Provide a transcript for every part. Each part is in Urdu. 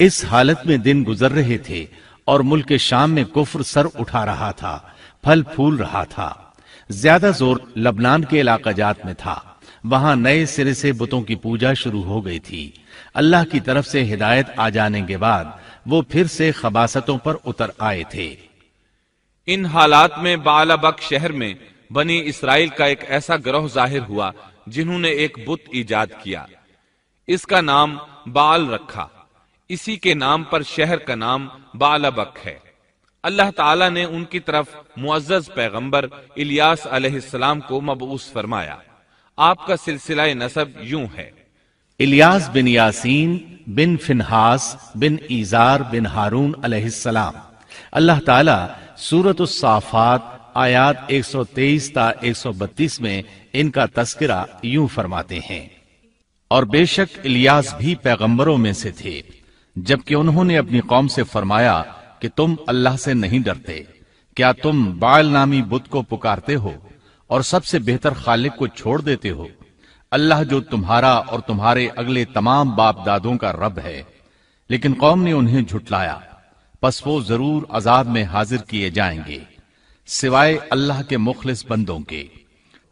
اس حالت میں دن گزر رہے تھے اور ملک شام میں کفر سر اٹھا رہا تھا، پھل پھول رہا تھا۔ زیادہ زور لبنان کے علاقہ جات میں تھا، وہاں نئے سرے سے بتوں کی پوجا شروع ہو گئی تھی۔ اللہ کی طرف سے ہدایت آ جانے کے بعد وہ پھر سے خباثتوں پر اتر آئے تھے۔ ان حالات میں بعلبک شہر میں بنی اسرائیل کا ایک ایسا گروہ ظاہر ہوا جنہوں نے ایک بت ایجاد کیا، اس کا نام بعل رکھا۔ اسی کے نام پر شہر کا نام بعلبک ہے۔ اللہ تعالیٰ نے ان کی طرف معزز پیغمبر الیاس علیہ السلام کو مبعوث فرمایا۔ آپ کا سلسلہ نسب یوں ہے: الیاس بن یاسین بن فنحاس بن ایزار بن ہارون علیہ السلام۔ اللہ تعالیٰ سورۃ الصافات آیات 123 تا 132 میں ان کا تذکرہ یوں فرماتے ہیں: اور بے شک الیاس بھی پیغمبروں میں سے تھے، جبکہ انہوں نے اپنی قوم سے فرمایا کہ تم اللہ سے نہیں ڈرتے، کیا تم بعل نامی بت کو پکارتے ہو اور سب سے بہتر خالق کو چھوڑ دیتے ہو، اللہ جو تمہارا اور تمہارے اگلے تمام باپ دادوں کا رب ہے۔ لیکن قوم نے انہیں جھٹلایا، پس وہ ضرور عذاب میں حاضر کیے جائیں گے، سوائے اللہ کے مخلص بندوں کے۔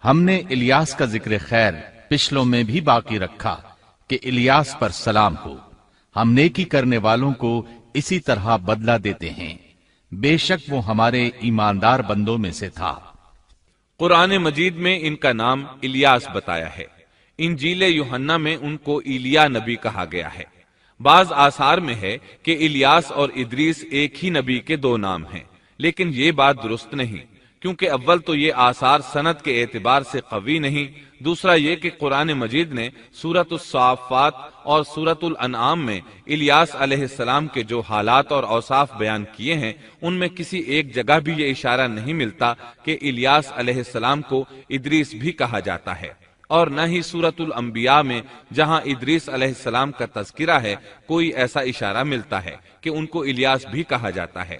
ہم نے الیاس کا ذکر خیر پچھلوں میں بھی باقی رکھا کہ الیاس پر سلام ہو، ہم نیکی کرنے والوں کو اسی طرح بدلہ دیتے ہیں، بے شک وہ ہمارے ایماندار بندوں میں سے تھا۔ قرآن مجید میں ان کا نام الیاس بتایا ہے۔ انجیل یوحنا میں ان کو ایلیا نبی کہا گیا ہے۔ بعض آثار میں ہے کہ الیاس اور ادریس ایک ہی نبی کے دو نام ہیں، لیکن یہ بات درست نہیں، کیونکہ اول تو یہ آثار سند کے اعتبار سے قوی نہیں، دوسرا یہ کہ قرآن مجید نے سورۃ الصافات اور سورۃ الانعام میں الیاس علیہ السلام کے جو حالات اور اوصاف بیان کیے ہیں، ان میں کسی ایک جگہ بھی یہ اشارہ نہیں ملتا کہ الیاس علیہ السلام کو ادریس بھی کہا جاتا ہے، اور نہ ہی سورۃ الانبیاء میں جہاں ادریس علیہ السلام کا تذکرہ ہے کوئی ایسا اشارہ ملتا ہے کہ ان کو الیاس بھی کہا جاتا ہے۔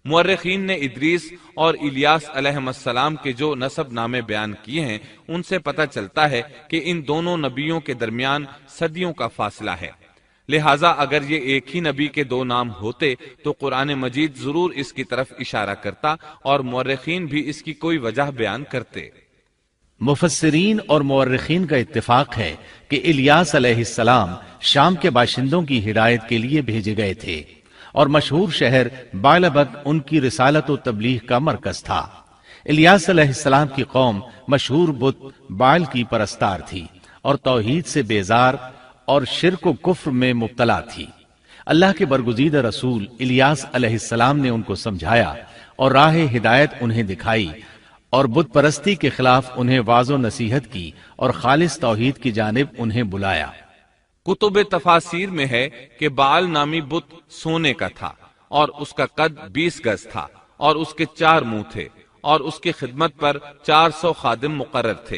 مورخین نے ادریس اور الیاس علیہ السلام کے جو نسب نامے بیان کیے ہیں ان سے پتہ چلتا ہے کہ ان دونوں نبیوں کے درمیان صدیوں کا فاصلہ ہے، لہٰذا اگر یہ ایک ہی نبی کے دو نام ہوتے تو قرآن مجید ضرور اس کی طرف اشارہ کرتا اور مورخین بھی اس کی کوئی وجہ بیان کرتے۔ مفسرین اور مورخین کا اتفاق ہے کہ الیاس علیہ السلام شام کے باشندوں کی ہدایت کے لیے بھیجے گئے تھے، اور مشہور شہر بعلبک ان کی رسالت و تبلیغ کا مرکز تھا۔ الیاس علیہ السلام کی قوم مشہور بت بعل کی پرستار تھی اور توحید سے بیزار اور شرک و کفر میں مبتلا تھی۔ اللہ کے برگزیدہ رسول الیاس علیہ السلام نے ان کو سمجھایا اور راہ ہدایت انہیں دکھائی، اور بت پرستی کے خلاف انہیں واعظ و نصیحت کی اور خالص توحید کی جانب انہیں بلایا۔ کتب تفاسیر میں ہے کہ بعل نامی بت سونے کا تھا اور اس کا قد 20 گز تھا، اور اس کے 4 منہ تھے، اور اس کی خدمت پر 400 خادم مقرر تھے۔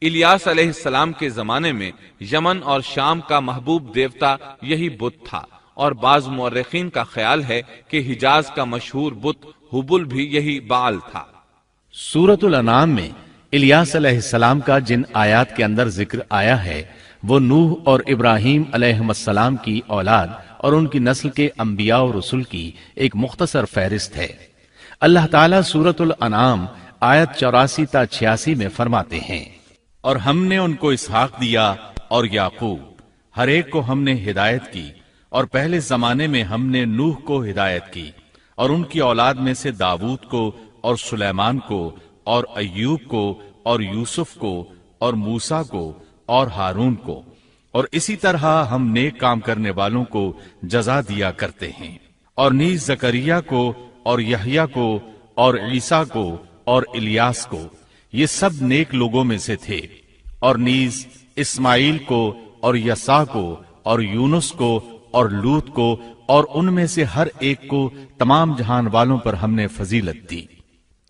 الیاس علیہ السلام کے زمانے میں یمن اور شام کا محبوب دیوتا یہی بت تھا، اور بعض مورخین کا خیال ہے کہ حجاز کا مشہور بت حبل بھی یہی بعل تھا۔ سورۃ الانعام میں الیاس علیہ السلام کا جن آیات کے اندر ذکر آیا ہے وہ نوح اور ابراہیم علیہ السلام کی اولاد اور ان کی نسل کے انبیاء و رسل کی ایک مختصر فہرست ہے۔ اللہ تعالیٰ سورۃ الانعام آیت 84 تا 86 میں فرماتے ہیں: اور ہم نے ان کو اسحاق دیا اور یعقوب، ہر ایک کو ہم نے ہدایت کی، اور پہلے زمانے میں ہم نے نوح کو ہدایت کی، اور ان کی اولاد میں سے داؤد کو اور سلیمان کو اور ایوب کو اور یوسف کو اور موسیٰ کو اور ہارون کو، اور اسی طرح ہم نیک کام کرنے والوں کو جزا دیا کرتے ہیں، اور نیز زکریا کو اور یحییٰ کو اور عیسیٰ کو اور الیاس کو، یہ سب نیک لوگوں میں سے تھے، اور نیز اسماعیل کو اور یسع کو اور یونس کو اور لوط کو، اور ان میں سے ہر ایک کو تمام جہان والوں پر ہم نے فضیلت دی۔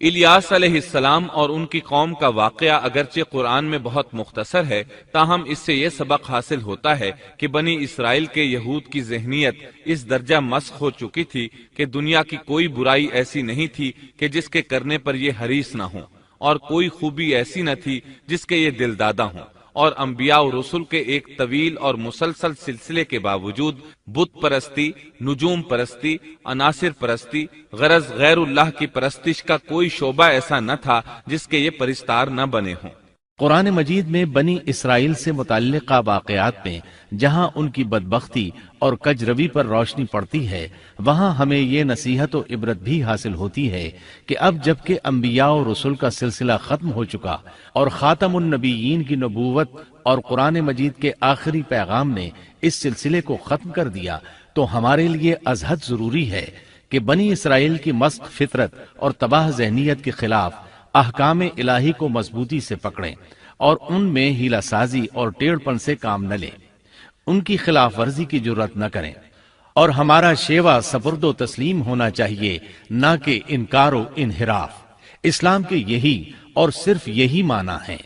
الیاس علیہ السلام اور ان کی قوم کا واقعہ اگرچہ قرآن میں بہت مختصر ہے، تاہم اس سے یہ سبق حاصل ہوتا ہے کہ بنی اسرائیل کے یہود کی ذہنیت اس درجہ مسخ ہو چکی تھی کہ دنیا کی کوئی برائی ایسی نہیں تھی کہ جس کے کرنے پر یہ حریص نہ ہوں، اور کوئی خوبی ایسی نہ تھی جس کے یہ دل دادہ ہوں، اور انبیاء و رسول کے ایک طویل اور مسلسل سلسلے کے باوجود بت پرستی، نجوم پرستی، عناصر پرستی، غرض غیر اللہ کی پرستش کا کوئی شعبہ ایسا نہ تھا جس کے یہ پرستار نہ بنے ہوں۔ قرآن مجید میں بنی اسرائیل سے متعلقہ واقعات میں جہاں ان کی بدبختی اور کجروی پر روشنی پڑتی ہے، وہاں ہمیں یہ نصیحت و عبرت بھی حاصل ہوتی ہے کہ اب جبکہ انبیاء و رسول کا سلسلہ ختم ہو چکا اور خاتم النبیین کی نبوت اور قرآن مجید کے آخری پیغام نے اس سلسلے کو ختم کر دیا، تو ہمارے لیے ازحد ضروری ہے کہ بنی اسرائیل کی مسخ فطرت اور تباہ ذہنیت کے خلاف احکام الہی کو مضبوطی سے پکڑیں اور ان میں ہیلہ سازی اور ٹیڑھ پن سے کام نہ لیں، ان کی خلاف ورزی کی جرات نہ کریں، اور ہمارا شیوا سپرد و تسلیم ہونا چاہیے، نہ کہ انکار و انحراف۔ اسلام کے یہی اور صرف یہی معنی ہے۔